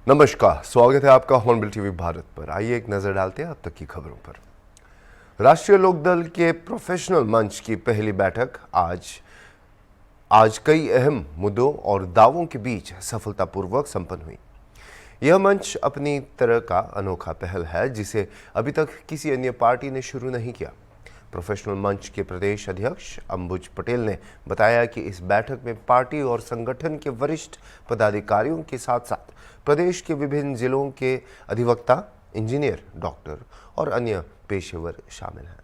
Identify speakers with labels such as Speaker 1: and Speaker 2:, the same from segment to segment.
Speaker 1: नमस्कार, स्वागत है आपका हॉर्नबिल टीवी भारत पर। आइए एक नजर डालते हैं अब तक की खबरों पर। राष्ट्रीय लोकदल के प्रोफेशनल मंच की पहली बैठक आज कई अहम मुद्दों और दावों के बीच सफलतापूर्वक संपन्न हुई। यह मंच अपनी तरह का अनोखा पहल है जिसे अभी तक किसी अन्य पार्टी ने शुरू नहीं किया। प्रोफेशनल मंच के प्रदेश अध्यक्ष अंबुज पटेल ने बताया कि इस बैठक में पार्टी और संगठन के वरिष्ठ पदाधिकारियों के साथ साथ प्रदेश के विभिन्न जिलों के अधिवक्ता, इंजीनियर, डॉक्टर और अन्य पेशेवर शामिल हैं।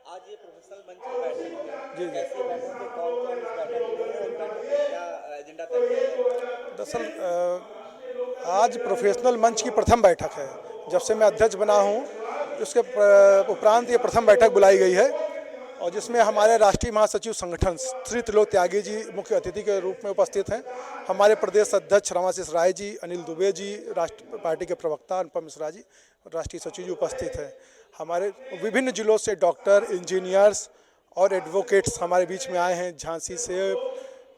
Speaker 2: आज ये प्रोफेशनल मंच की बैठक है। कैसी बैठक है, कौन-कौन इस बैठक में है और बैठक में क्या एजेंडा तय किया गया?
Speaker 3: दरअसल आज प्रोफेशनल मंच की प्रथम बैठक है। जब से मैं अध्यक्ष बना हूँ उसके उपरांत ये प्रथम बैठक बुलाई गई है और जिसमें हमारे राष्ट्रीय महासचिव संगठन श्री त्रिलोक त्यागी जी मुख्य अतिथि के रूप में उपस्थित हैं। हमारे प्रदेश अध्यक्ष रमाशीष राय जी, अनिल दुबे जी, राष्ट्रीय पार्टी के प्रवक्ता अनुपम मिश्रा जी, राष्ट्रीय सचिव जी उपस्थित हैं। हमारे विभिन्न जिलों से डॉक्टर, इंजीनियर्स और एडवोकेट्स हमारे बीच में आए हैं। झांसी से,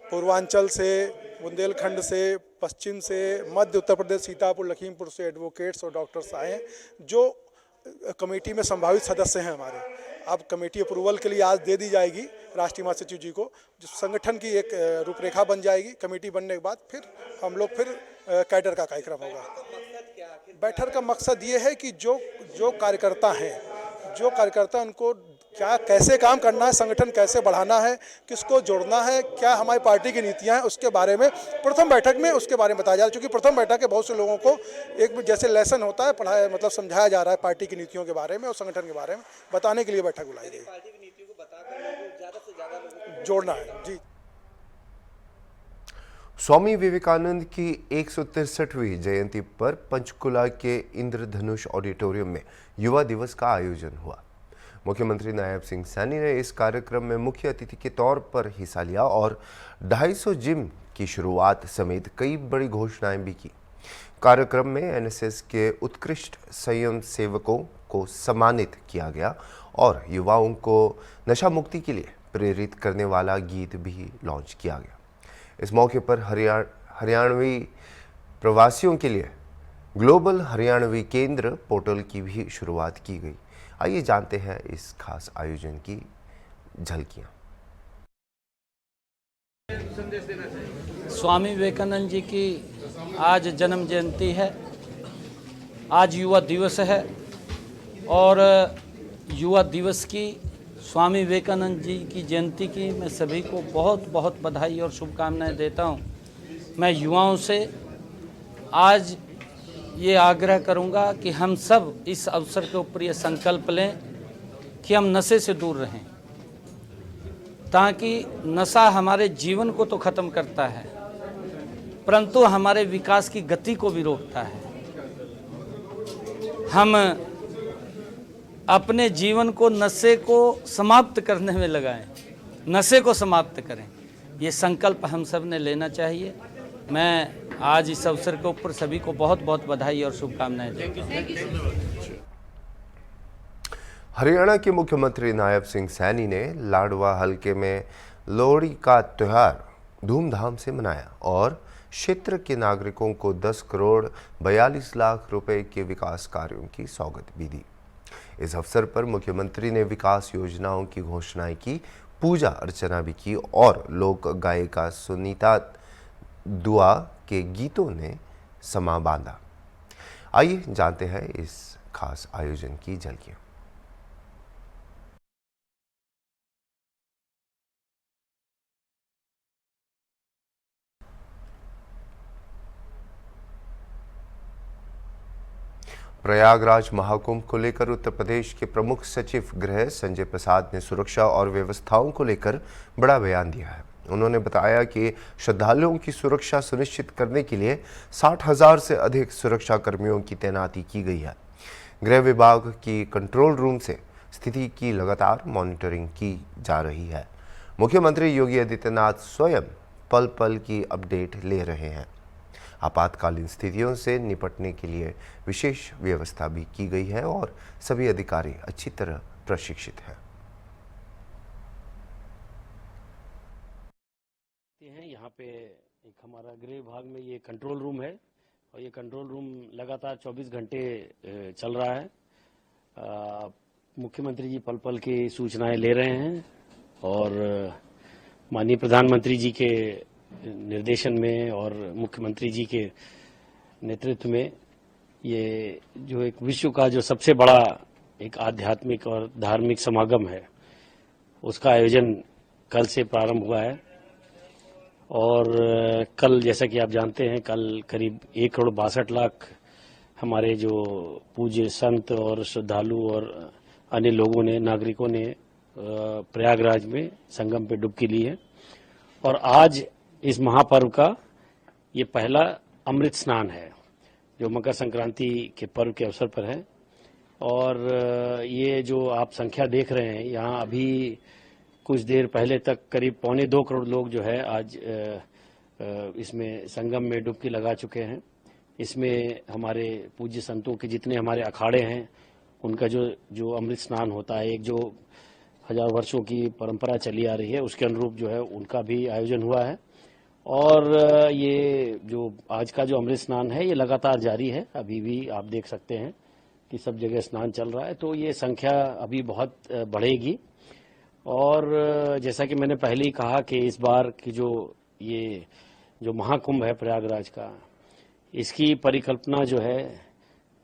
Speaker 3: पूर्वांचल से, बुंदेलखंड से, पश्चिम से, मध्य उत्तर प्रदेश, सीतापुर, लखीमपुर से एडवोकेट्स और डॉक्टर्स आए हैं जो कमेटी में संभावित सदस्य हैं हमारे। अब कमेटी अप्रूवल के लिए आज दे दी जाएगी राष्ट्रीय महासचिव जी को, जो संगठन की एक रूपरेखा बन जाएगी। कमेटी बनने के बाद फिर हम लोग कैडर का कार्यक्रम होगा। बैठक का मकसद ये है कि जो कार्यकर्ता उनको क्या कैसे काम करना है, संगठन कैसे बढ़ाना है, किसको जोड़ना है, क्या हमारी पार्टी की नीतियां हैं, उसके बारे में प्रथम बैठक में उसके बारे में बताया जा रहा है। क्योंकि प्रथम बैठक के बहुत से लोगों को एक जैसे लेसन होता है पढ़ाया, मतलब समझाया जा रहा है पार्टी की नीतियों के बारे में और संगठन के बारे में बताने के लिए बैठक बुलाई गई।
Speaker 2: पार्टी की नीतियों को बताकर ज़्यादा से ज़्यादा लोगों को
Speaker 3: जोड़ना है जी।
Speaker 1: स्वामी विवेकानंद की 163वीं जयंती पर पंचकुला के इंद्रधनुष ऑडिटोरियम में युवा दिवस का आयोजन हुआ। मुख्यमंत्री नायब सिंह सैनी ने इस कार्यक्रम में मुख्य अतिथि के तौर पर हिस्सा लिया और 250 जिम की शुरुआत समेत कई बड़ी घोषणाएं भी की। कार्यक्रम में एनएसएस के उत्कृष्ट स्वयं सेवकों को सम्मानित किया गया और युवाओं को नशा मुक्ति के लिए प्रेरित करने वाला गीत भी लॉन्च किया गया। इस मौके पर हरियाणवी प्रवासियों के लिए ग्लोबल हरियाणवी केंद्र पोर्टल की भी शुरुआत की गई। आइए जानते हैं इस खास आयोजन की झलकियां।
Speaker 4: स्वामी विवेकानंद जी की आज जन्म जयंती है, आज युवा दिवस है और युवा दिवस की, स्वामी विवेकानंद जी की जयंती की मैं सभी को बहुत बहुत बधाई और शुभकामनाएं देता हूं। मैं युवाओं से आज ये आग्रह करूंगा कि हम सब इस अवसर के ऊपर ये संकल्प लें कि हम नशे से दूर रहें, ताकि नशा हमारे जीवन को तो ख़त्म करता है परंतु हमारे विकास की गति को भी रोकता है। हम अपने जीवन को नशे को समाप्त करने में लगाएं, नशे को समाप्त करें, ये संकल्प हम सब ने लेना चाहिए। मैं आज इस अवसर के ऊपर सभी को बहुत बहुत बधाई और शुभकामनाएं देता हूं।
Speaker 1: हरियाणा के मुख्यमंत्री नायब सिंह सैनी ने लाडवा हलके में लोहड़ी का त्यौहार धूमधाम से मनाया और क्षेत्र के नागरिकों को 10 करोड़ 42 लाख रुपए के विकास कार्यों की सौगात भी दी। इस अवसर पर मुख्यमंत्री ने विकास योजनाओं की घोषणाएं की, पूजा अर्चना भी की और लोक गायिका सुनीता दुआ के गीतों ने समा बांधा। आइए जानते हैं इस खास आयोजन की झलकियां। प्रयागराज महाकुंभ को लेकर उत्तर प्रदेश के प्रमुख सचिव गृह संजय प्रसाद ने सुरक्षा और व्यवस्थाओं को लेकर बड़ा बयान दिया है। उन्होंने बताया कि श्रद्धालुओं की सुरक्षा सुनिश्चित करने के लिए 60,000 से अधिक सुरक्षा कर्मियों की तैनाती की गई है। गृह विभाग की कंट्रोल रूम से स्थिति की लगातार मॉनिटरिंग की जा रही है। मुख्यमंत्री योगी आदित्यनाथ स्वयं पल पल की अपडेट ले रहे हैं। आपातकालीन स्थितियों से निपटने के लिए विशेष व्यवस्था भी की गई है और सभी अधिकारी अच्छी तरह प्रशिक्षित हैं।
Speaker 5: हैं यहाँ पे एक हमारा गृह विभाग में ये कंट्रोल रूम है और ये कंट्रोल रूम लगातार 24 घंटे चल रहा है। मुख्यमंत्री जी पल पल की सूचनाएं ले रहे हैं और माननीय प्रधानमंत्री जी के निर्देशन में और मुख्यमंत्री जी के नेतृत्व में ये जो एक विश्व का जो सबसे बड़ा एक आध्यात्मिक और धार्मिक समागम है उसका आयोजन कल से प्रारंभ हुआ है। और कल जैसा कि आप जानते हैं कल करीब 1,62,00,000 हमारे जो पूज्य संत और श्रद्धालु और अन्य लोगों ने नागरिकों ने प्रयागराज में संगम पे डुबकी ली है। और आज इस महापर्व का ये पहला अमृत स्नान है जो मकर संक्रांति के पर्व के अवसर पर है। और ये जो आप संख्या देख रहे हैं यहाँ अभी कुछ देर पहले तक करीब 1.25 करोड़ लोग जो है आज इसमें संगम में डुबकी लगा चुके हैं। इसमें हमारे पूज्य संतों के जितने हमारे अखाड़े हैं उनका जो अमृत स्नान होता है, एक जो 1000 वर्षों की परंपरा चली आ रही है उसके अनुरूप जो है उनका भी आयोजन हुआ है। और ये जो आज का जो अमृत स्नान है ये लगातार जारी है, अभी भी आप देख सकते हैं कि सब जगह स्नान चल रहा है। तो ये संख्या अभी बहुत बढ़ेगी। और जैसा कि मैंने पहले ही कहा कि इस बार की जो महाकुंभ है प्रयागराज का, इसकी परिकल्पना जो है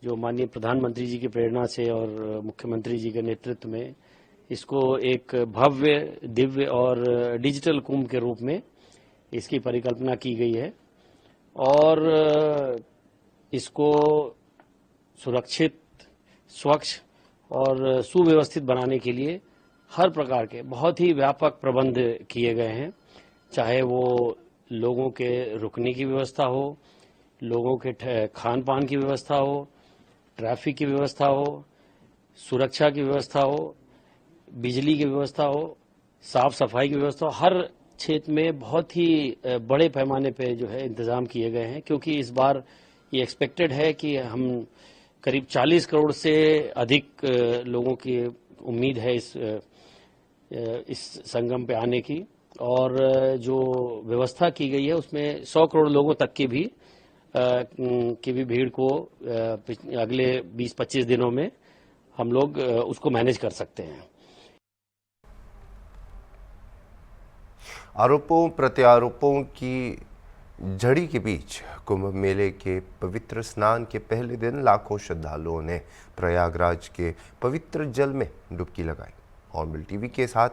Speaker 5: जो माननीय प्रधानमंत्री जी की प्रेरणा से और मुख्यमंत्री जी के नेतृत्व में इसको एक भव्य दिव्य और डिजिटल कुंभ के रूप में इसकी परिकल्पना की गई है। और इसको सुरक्षित, स्वच्छ और सुव्यवस्थित बनाने के लिए हर प्रकार के बहुत ही व्यापक प्रबंध किए गए हैं, चाहे वो लोगों के रुकने की व्यवस्था हो, लोगों के खान पान की व्यवस्था हो, ट्रैफिक की व्यवस्था हो, सुरक्षा की व्यवस्था हो, बिजली की व्यवस्था हो, साफ सफाई की व्यवस्था हो। हर क्षेत्र में बहुत ही बड़े पैमाने पे जो है इंतजाम किए गए हैं, क्योंकि इस बार ये एक्सपेक्टेड है कि हम करीब 40 करोड़ से अधिक लोगों की उम्मीद है इस संगम पे आने की। और जो व्यवस्था की गई है उसमें 100 करोड़ लोगों तक की भी भीड़ को अगले 20-25 दिनों में हम लोग उसको मैनेज कर सकते हैं।
Speaker 1: आरोपों प्रत्यारोपों की झड़ी के बीच कुंभ मेले के पवित्र स्नान के पहले दिन लाखों श्रद्धालुओं ने प्रयागराज के पवित्र जल में डुबकी लगाई। हॉर्नबिल टीवी के साथ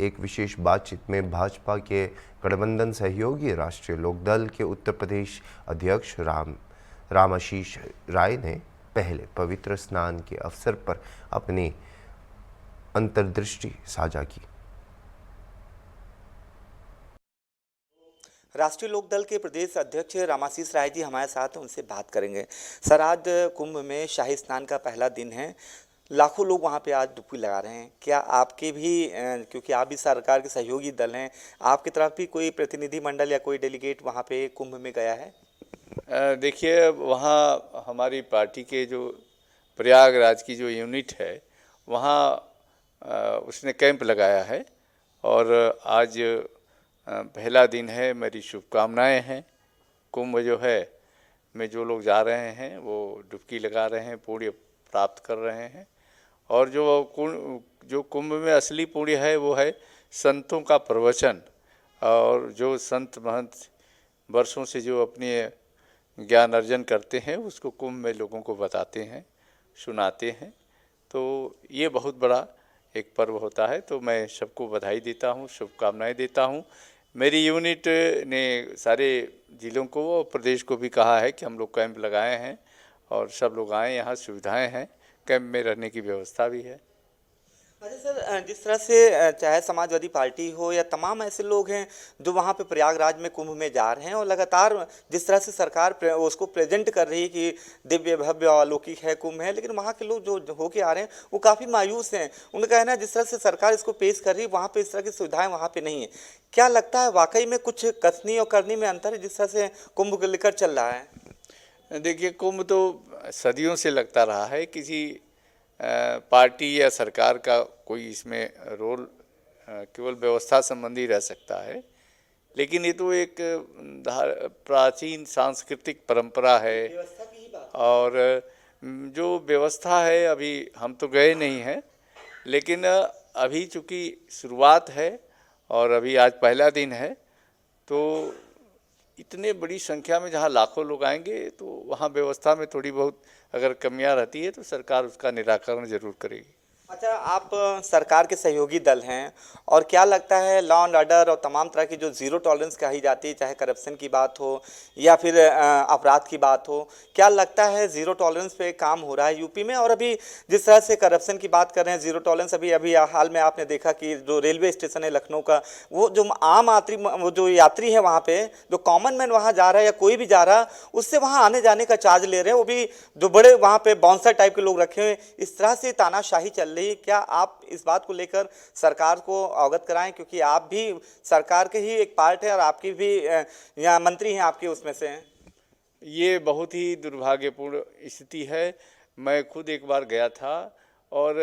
Speaker 1: एक विशेष बातचीत में भाजपा के गठबंधन सहयोगी राष्ट्रीय लोकदल के उत्तर प्रदेश अध्यक्ष रामाशीष राय ने पहले पवित्र स्नान के अवसर पर अपनी अंतर्दृष्टि साझा की।
Speaker 2: राष्ट्रीय लोकदल के प्रदेश अध्यक्ष रामाशीष राय जी हमारे साथ, उनसे बात करेंगे। सर, आज कुंभ में शाही स्नान का पहला दिन है, लाखों लोग वहां पे आज डुबकी लगा रहे हैं। क्या आपके भी, क्योंकि आप भी सरकार के सहयोगी दल हैं, आपकी तरफ भी कोई प्रतिनिधिमंडल या कोई डेलीगेट वहां पे कुंभ में गया है?
Speaker 6: देखिए, वहाँ हमारी पार्टी के जो प्रयागराज की जो यूनिट है वहाँ उसने कैंप लगाया है और आज पहला दिन है। मेरी शुभकामनाएं हैं। कुंभ जो है में जो लोग जा रहे हैं वो डुबकी लगा रहे हैं, पुण्य प्राप्त कर रहे हैं। और जो कुंभ में असली पुण्य है वो है संतों का प्रवचन, और जो संत महंत वर्षों से जो अपने ज्ञान अर्जन करते हैं उसको कुंभ में लोगों को बताते हैं, सुनाते हैं। तो ये बहुत बड़ा एक पर्व होता है। तो मैं सबको बधाई देता हूँ, शुभकामनाएं देता हूँ। मेरी यूनिट ने सारे जिलों को और प्रदेश को भी कहा है कि हम लोग कैंप लगाए हैं और सब लोग आए, यहाँ सुविधाएं हैं, कैंप में रहने की व्यवस्था भी है।
Speaker 2: अच्छा सर, जिस तरह से चाहे समाजवादी पार्टी हो या तमाम ऐसे लोग हैं जो वहाँ पे प्रयागराज में कुंभ में जा रहे हैं, और लगातार जिस तरह से सरकार उसको प्रेजेंट कर रही है कि दिव्य भव्य अलौकिक है, कुंभ है, लेकिन वहाँ के लोग जो होके आ रहे हैं वो काफ़ी मायूस हैं। उनका कहना है जिस तरह से सरकार इसको पेश कर रही है वहाँ पे इस तरह की सुविधाएँ वहाँ पे नहीं है। क्या लगता है वाकई में कुछ कसनी और करनी में अंतर है जिस तरह से कुंभ को लेकर चल रहा है?
Speaker 6: देखिए, कुंभ तो सदियों से लगता रहा है। किसी पार्टी या सरकार का कोई इसमें रोल केवल व्यवस्था संबंधी रह सकता है, लेकिन ये तो एक प्राचीन सांस्कृतिक परंपरा है। और जो व्यवस्था है, अभी हम तो गए नहीं हैं, लेकिन अभी चूँकि शुरुआत है और अभी आज पहला दिन है, तो इतने बड़ी संख्या में जहाँ लाखों लोग आएंगे तो वहाँ व्यवस्था में थोड़ी बहुत अगर कमियाँ रहती है तो सरकार उसका निराकरण जरूर करेगी।
Speaker 2: अच्छा, आप सरकार के सहयोगी दल हैं और क्या लगता है लॉ एंड ऑर्डर और तमाम तरह की जो ज़ीरो टॉलरेंस कही जाती है, चाहे करप्शन की बात हो या फिर अपराध की बात हो, क्या लगता है ज़ीरो टॉलरेंस पे काम हो रहा है यूपी में? और अभी जिस तरह से करप्शन की बात कर रहे हैं, ज़ीरो टॉलरेंस, अभी हाल में आपने देखा कि जो रेलवे स्टेशन है लखनऊ का, वो जो आम वो जो यात्री है वहाँ पे, जो कॉमन मैन वहाँ जा रहा है या कोई भी जा रहा, उससे वहाँ आने जाने का चार्ज ले रहे हैं, वो भी जो बड़े वहाँ पे बाउंसर टाइप के लोग रखे हुए। इस तरह से तानाशाही चल रही है। क्या आप इस बात को लेकर सरकार को अवगत कराएं, क्योंकि आप भी सरकार के ही एक पार्ट है और आपकी भी यहाँ मंत्री हैं, आपके उसमें से हैं?
Speaker 6: ये बहुत ही दुर्भाग्यपूर्ण स्थिति है। मैं खुद एक बार गया था और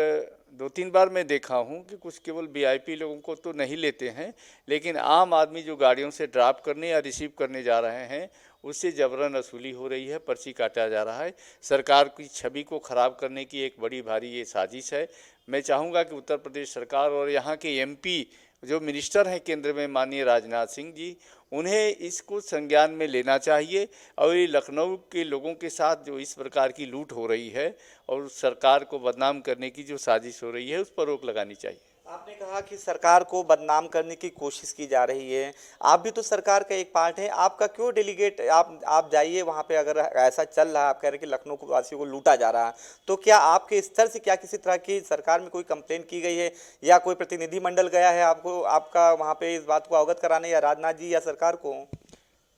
Speaker 6: 2-3 बार मैं देखा हूँ कि कुछ केवल वीआईपी लोगों को तो नहीं लेते हैं, लेकिन आम आदमी जो गाड़ियों से ड्रॉप करने या रिसीव करने जा रहे हैं उससे जबरन वसूली हो रही है, पर्ची काटा जा रहा है। सरकार की छवि को खराब करने की एक बड़ी भारी ये साजिश है। मैं चाहूँगा कि उत्तर प्रदेश सरकार और यहाँ के एमपी जो मिनिस्टर हैं केंद्र में, माननीय राजनाथ सिंह जी, उन्हें इसको संज्ञान में लेना चाहिए और ये लखनऊ के लोगों के साथ जो इस प्रकार की लूट हो रही है और सरकार को बदनाम करने की जो साजिश हो रही है उस पर रोक लगानी चाहिए।
Speaker 2: आपने कहा कि सरकार को बदनाम करने की कोशिश की जा रही है, आप भी तो सरकार का एक पार्ट है, आपका क्यों डेलीगेट आप जाइए वहाँ पे? अगर ऐसा चल रहा है, आप कह रहे हैं कि लखनऊ को वासियों को लूटा जा रहा है, तो क्या आपके स्तर से क्या किसी तरह की सरकार में कोई कंप्लेन की गई है या कोई प्रतिनिधिमंडल गया है आपको, आपका वहाँ पे इस बात को अवगत कराने, या राजनाथ जी या सरकार को?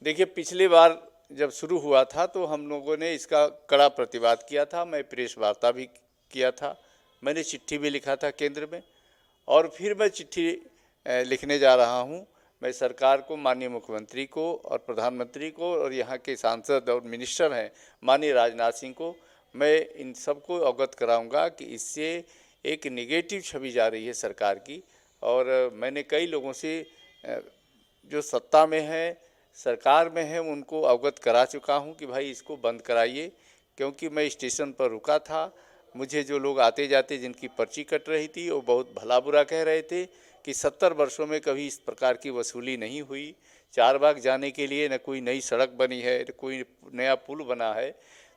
Speaker 6: देखिए, पिछली बार जब शुरू हुआ था तो हम लोगों ने इसका कड़ा प्रतिवाद किया था। मैं प्रेस वार्ता भी किया था, मैंने चिट्ठी भी लिखा था केंद्र में, और फिर मैं चिट्ठी लिखने जा रहा हूं। मैं सरकार को, माननीय मुख्यमंत्री को और प्रधानमंत्री को और यहाँ के सांसद और मिनिस्टर हैं माननीय राजनाथ सिंह को, मैं इन सबको अवगत कराऊंगा कि इससे एक नेगेटिव छवि जा रही है सरकार की। और मैंने कई लोगों से जो सत्ता में हैं, सरकार में हैं, उनको अवगत करा चुका हूं कि भाई इसको बंद कराइए। क्योंकि मैं स्टेशन पर रुका था, मुझे जो लोग आते जाते जिनकी पर्ची कट रही थी वो बहुत भला बुरा कह रहे थे कि 70 वर्षों में कभी इस प्रकार की वसूली नहीं हुई। चारबाग जाने के लिए न कोई नई सड़क बनी है, न कोई नया पुल बना है,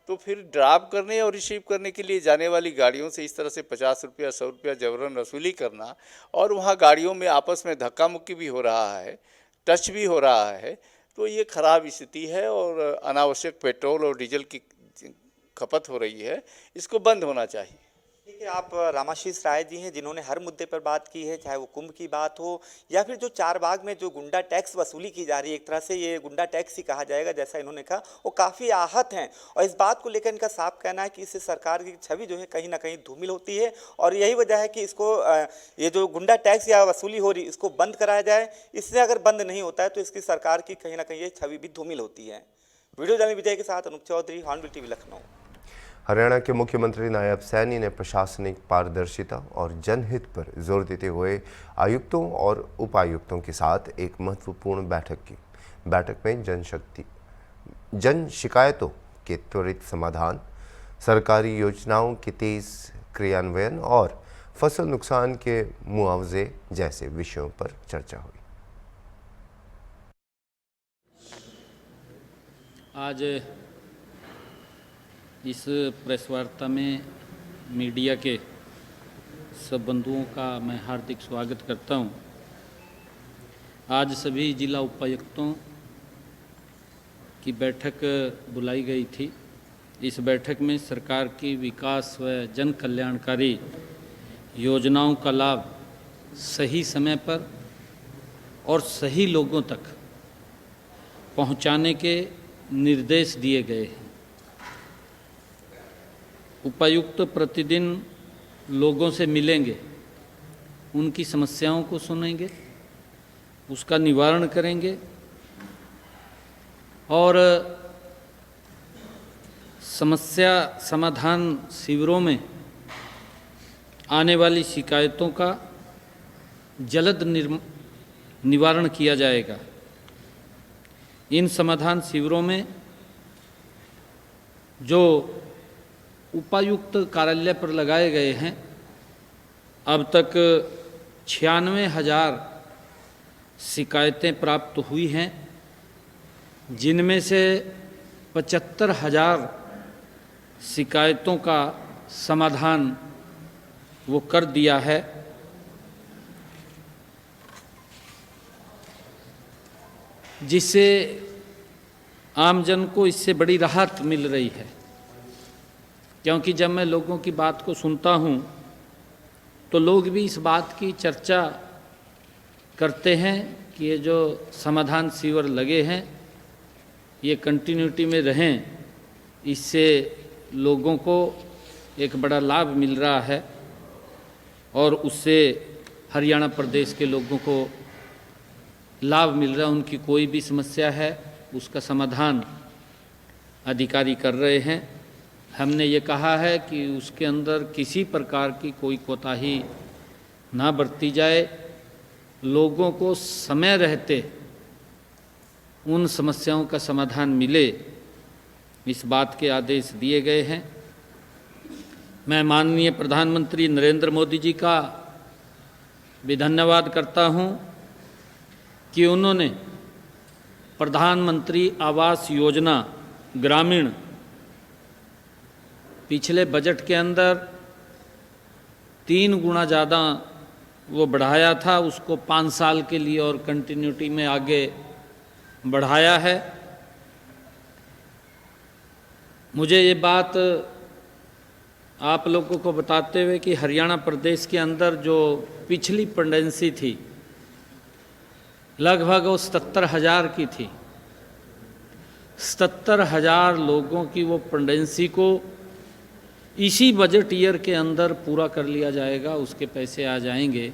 Speaker 6: तो फिर ड्रॉप करने और रिसीव करने के लिए जाने वाली गाड़ियों से इस तरह से 50 रुपया 100 रुपया जबरन वसूली करना, और वहाँ गाड़ियों में आपस में धक्का मुक्की भी हो रहा है, टच भी हो रहा है, तो ये खराब स्थिति है। और अनावश्यक पेट्रोल और डीजल की खपत हो रही है, इसको बंद होना चाहिए।
Speaker 2: देखिए, आप रामाशीष राय जी हैं जिन्होंने हर मुद्दे पर बात की है, चाहे वो कुंभ की बात हो या फिर जो चारबाग में जो गुंडा टैक्स वसूली की जा रही है, एक तरह से ये गुंडा टैक्स ही कहा जाएगा जैसा इन्होंने कहा, वो काफ़ी आहत हैं। और इस बात को लेकर इनका साफ कहना है कि इससे सरकार की छवि जो है कहीं ना कहीं धूमिल होती है, और यही वजह है कि इसको ये जो गुंडा टैक्स या वसूली हो रही इसको बंद कराया जाए। इससे अगर बंद नहीं होता है तो इसकी सरकार की कहीं ना कहीं ये छवि भी धूमिल होती है। वीडियो जर्नलिस्ट विजय के साथ अनूप चौधरी, हॉर्नबिल टीवी, लखनऊ।
Speaker 1: हरियाणा के मुख्यमंत्री नायब सैनी ने प्रशासनिक पारदर्शिता और जनहित पर जोर देते हुए आयुक्तों और उपायुक्तों के साथ एक महत्वपूर्ण बैठक की। बैठक में जन शिकायतों के त्वरित समाधान, सरकारी योजनाओं के तेज क्रियान्वयन और फसल नुकसान के मुआवजे जैसे विषयों पर चर्चा हुई।
Speaker 4: आज इस प्रेस वार्ता में मीडिया के सब बंधुओं का मैं हार्दिक स्वागत करता हूं। आज सभी जिला उपायुक्तों की बैठक बुलाई गई थी। इस बैठक में सरकार की विकास व जन कल्याणकारी योजनाओं का लाभ सही समय पर और सही लोगों तक पहुंचाने के निर्देश दिए गए हैं। उपायुक्त प्रतिदिन लोगों से मिलेंगे, उनकी समस्याओं को सुनेंगे, उसका निवारण करेंगे और समस्या समाधान शिविरों में आने वाली शिकायतों का जल्द निवारण किया जाएगा। इन समाधान शिविरों में जो उपायुक्त कार्यालय पर लगाए गए हैं, अब तक 96,000 शिकायतें प्राप्त हुई हैं, जिनमें से 75,000 शिकायतों का समाधान वो कर दिया है। जिससे आमजन को इससे बड़ी राहत मिल रही है, क्योंकि जब मैं लोगों की बात को सुनता हूँ तो लोग भी इस बात की चर्चा करते हैं कि ये जो समाधान शिविर लगे हैं ये कंटिन्यूटी में रहें, इससे लोगों को एक बड़ा लाभ मिल रहा है और उससे हरियाणा प्रदेश के लोगों को लाभ मिल रहा है। उनकी कोई भी समस्या है उसका समाधान अधिकारी कर रहे हैं। हमने ये कहा है कि उसके अंदर किसी प्रकार की कोई कोताही ना बरती जाए, लोगों को समय रहते उन समस्याओं का समाधान मिले, इस बात के आदेश दिए गए हैं। मैं माननीय प्रधानमंत्री नरेंद्र मोदी जी का भी धन्यवाद करता हूं कि उन्होंने प्रधानमंत्री आवास योजना ग्रामीण पिछले बजट के अंदर 3 गुना ज़्यादा वो बढ़ाया था, उसको 5 साल के लिए और कंटिन्यूटी में आगे बढ़ाया है। मुझे ये बात आप लोगों को बताते हुए कि हरियाणा प्रदेश के अंदर जो पिछली पेंडेंसी थी लगभग वो 77,000 की थी। 77,000 लोगों की वो पेंडेंसी को इसी बजट ईयर के अंदर पूरा कर लिया जाएगा, उसके पैसे आ जाएंगे।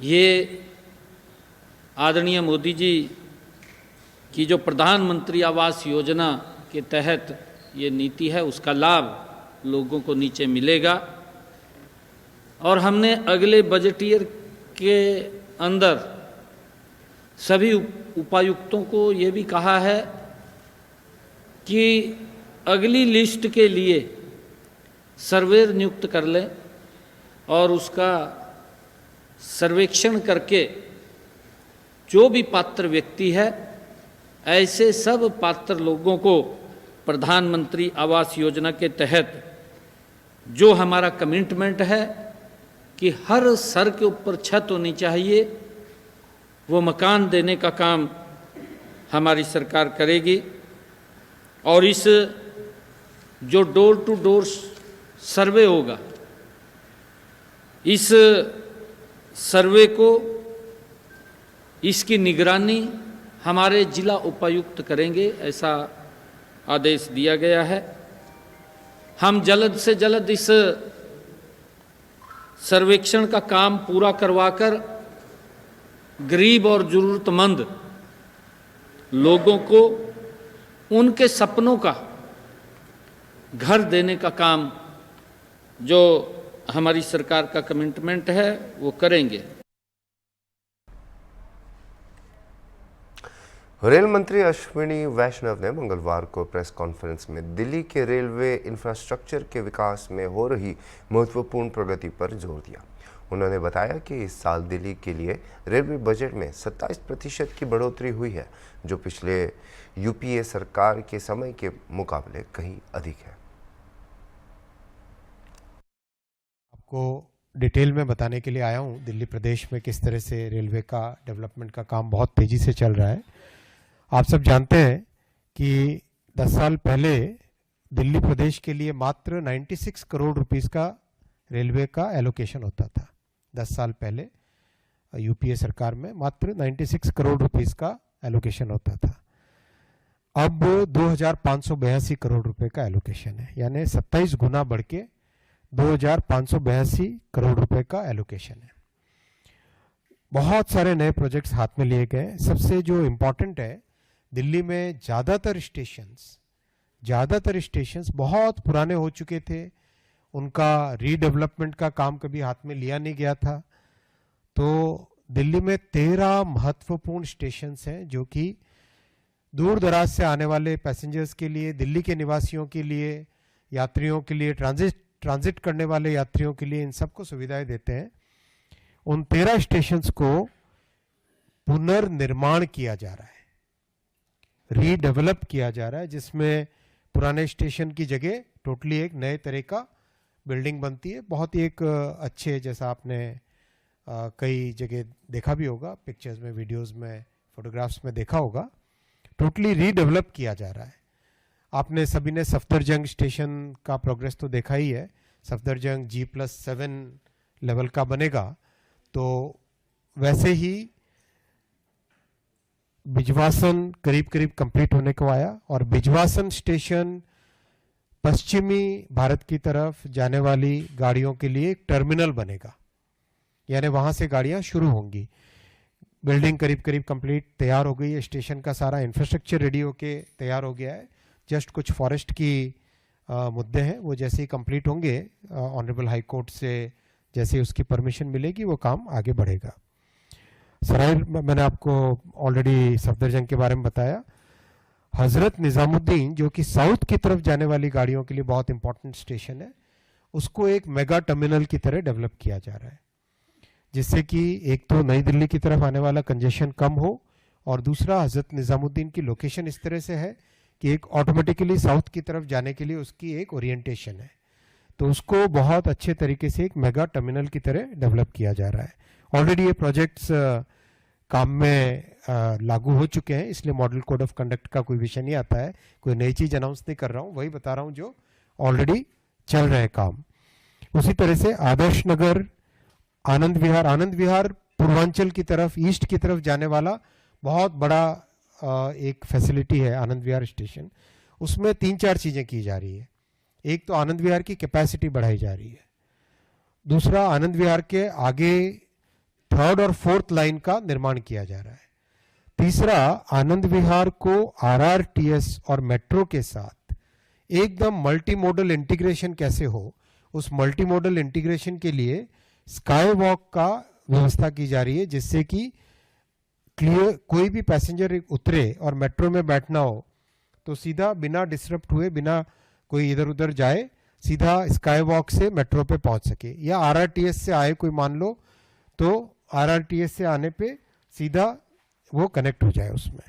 Speaker 4: ये आदरणीय मोदी जी की जो प्रधानमंत्री आवास योजना के तहत ये नीति है, उसका लाभ लोगों को नीचे मिलेगा। और हमने अगले बजट ईयर के अंदर सभी उपायुक्तों को ये भी कहा है कि अगली लिस्ट के लिए सर्वेयर नियुक्त कर लें और उसका सर्वेक्षण करके जो भी पात्र व्यक्ति है, ऐसे सब पात्र लोगों को प्रधानमंत्री आवास योजना के तहत जो हमारा कमिटमेंट है कि हर सर के ऊपर छत होनी चाहिए, वो मकान देने का काम हमारी सरकार करेगी। और इस जो डोर टू डोर सर्वे होगा, इस सर्वे को, इसकी निगरानी हमारे जिला उपायुक्त करेंगे, ऐसा आदेश दिया गया है। हम जल्द से जल्द इस सर्वेक्षण का काम पूरा करवाकर गरीब और ज़रूरतमंद लोगों को उनके सपनों का घर देने का काम जो हमारी सरकार का कमिटमेंट है वो करेंगे।
Speaker 1: रेल मंत्री अश्विनी वैष्णव ने मंगलवार को प्रेस कॉन्फ्रेंस में दिल्ली के रेलवे इंफ्रास्ट्रक्चर के विकास में हो रही महत्वपूर्ण प्रगति पर जोर दिया। उन्होंने बताया कि इस साल दिल्ली के लिए रेलवे बजट में 27% की बढ़ोतरी हुई है, जो पिछले यूपीए सरकार के समय के मुकाबले कहीं अधिक है।
Speaker 7: आपको डिटेल में बताने के लिए आया हूँ दिल्ली प्रदेश में किस तरह से रेलवे का डेवलपमेंट का काम बहुत तेज़ी से चल रहा है। आप सब जानते हैं कि 10 साल पहले दिल्ली प्रदेश के लिए मात्र 96 करोड़ रुपीस का रेलवे का एलोकेशन होता था। 10 साल पहले यूपीए सरकार में मात्र 96 करोड़ रुपीस का एलोकेशन होता था। अब 2,582 करोड़ रुपए का एलोकेशन है, यानी 27 गुना बढ़ के 2,582 करोड़ रुपए का एलोकेशन है। बहुत सारे नए प्रोजेक्ट्स हाथ में लिए गए। सबसे जो इम्पोर्टेंट है, दिल्ली में ज़्यादातर स्टेशंस बहुत पुराने हो चुके थे, उनका रीडेवलपमेंट का काम कभी हाथ में लिया नहीं गया था। तो दिल्ली में 13 महत्वपूर्ण स्टेशंस हैं जो कि दूर दराज से आने वाले पैसेंजर्स के लिए, दिल्ली के निवासियों के लिए, यात्रियों के लिए, ट्रांजिट करने वाले यात्रियों के लिए, इन सबको सुविधाएं देते हैं। उन 13 स्टेशंस को पुनर्निर्माण किया जा रहा है, रीडेवलप किया जा रहा है, जिसमें पुराने स्टेशन की जगह टोटली एक नए तरह का बिल्डिंग बनती है। बहुत ही एक अच्छे, जैसा आपने कई जगह देखा भी होगा, पिक्चर्स में, वीडियोस में, फोटोग्राफ्स में देखा होगा, टोटली रीडेवलप किया जा रहा है। आपने सभी ने सफदरजंग स्टेशन का प्रोग्रेस तो देखा ही है। सफदरजंग G+7 लेवल का बनेगा, तो वैसे ही बिजवासन करीब करीब कंप्लीट होने को आया, और बिजवासन स्टेशन पश्चिमी भारत की तरफ जाने वाली गाड़ियों के लिए एक टर्मिनल बनेगा, यानी वहां से गाड़ियां शुरू होंगी। बिल्डिंग करीब करीब कंप्लीट तैयार हो गई है, स्टेशन का सारा इंफ्रास्ट्रक्चर रेडी होके तैयार हो गया है। जस्ट कुछ फॉरेस्ट की मुद्दे हैं, वो जैसे ही कंप्लीट होंगे ऑनरेबल हाई कोर्ट से जैसे उसकी परमिशन मिलेगी, वो काम आगे बढ़ेगा। सराय, मैंने आपको ऑलरेडी सफदरजंग के बारे में बताया। हजरत निजामुद्दीन, जो कि साउथ की तरफ जाने वाली गाड़ियों के लिए बहुत इंपॉर्टेंट स्टेशन है, उसको एक मेगा टर्मिनल की तरह डेवलप किया जा रहा है, जिससे कि एक तो नई दिल्ली की तरफ आने वाला कंजेशन कम हो, और दूसरा हजरत निजामुद्दीन की लोकेशन इस तरह से है कि एक ऑटोमेटिकली साउथ की तरफ जाने के लिए उसकी एक ओरिएंटेशन है, तो उसको बहुत अच्छे तरीके से एक मेगा टर्मिनल की तरह डेवलप किया जा रहा है। ऑलरेडी ये प्रोजेक्ट्स काम में लागू हो चुके हैं, इसलिए मॉडल कोड ऑफ कंडक्ट का कोई विषय नहीं आता है, कोई नई चीज अनाउंस नहीं कर रहा हूं, वही बता रहा हूं जो ऑलरेडी चल रहे हैं काम। उसी तरह से आदर्श नगर, आनंद विहार पूर्वांचल की तरफ, ईस्ट की तरफ जाने वाला बहुत बड़ा एक फैसिलिटी है आनंद विहार स्टेशन। उसमें 3-4 चीजें की जा रही है। एक तो आनंद विहार की कैपेसिटी बढ़ाई जा रही है, दूसरा आनंद विहार के आगे 3rd और 4th लाइन का निर्माण किया जा रहा है, तीसरा आनंद विहार को RRTS और मेट्रो के साथ एकदम मल्टी मॉडल इंटीग्रेशन कैसे हो, उस मल्टी मॉडल इंटीग्रेशन के लिए स्काई वॉक का व्यवस्था की जा रही है, जिससे कि क्लियर कोई भी पैसेंजर उतरे और मेट्रो में बैठना हो तो सीधा बिना डिसरप्ट हुए, बिना कोई इधर उधर जाए, सीधा स्काई वॉक से मेट्रो पे पहुंच सके। या RRTS से आए कोई मान लो, तो RRTS से आने पे सीधा वो कनेक्ट हो जाए उसमें।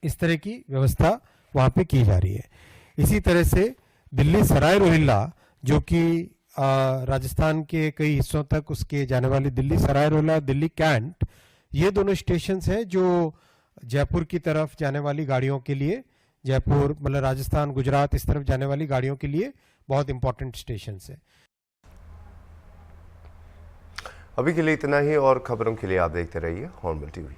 Speaker 7: इस तरह की व्यवस्था वहां पे की जा रही है। इसी तरह से दिल्ली सराय रोहिल्ला, जो कि राजस्थान के कई हिस्सों तक उसके जाने वाली दिल्ली सराय रोहिल्ला, दिल्ली कैंट, ये दोनों स्टेशन हैं जो जयपुर की तरफ जाने वाली गाड़ियों के लिए, जयपुर मतलब राजस्थान, गुजरात, इस तरफ जाने वाली गाड़ियों के लिए बहुत इंपॉर्टेंट स्टेशन है।
Speaker 1: अभी के लिए इतना ही, और खबरों के लिए आप देखते रहिए हॉर्नबिल टीवी।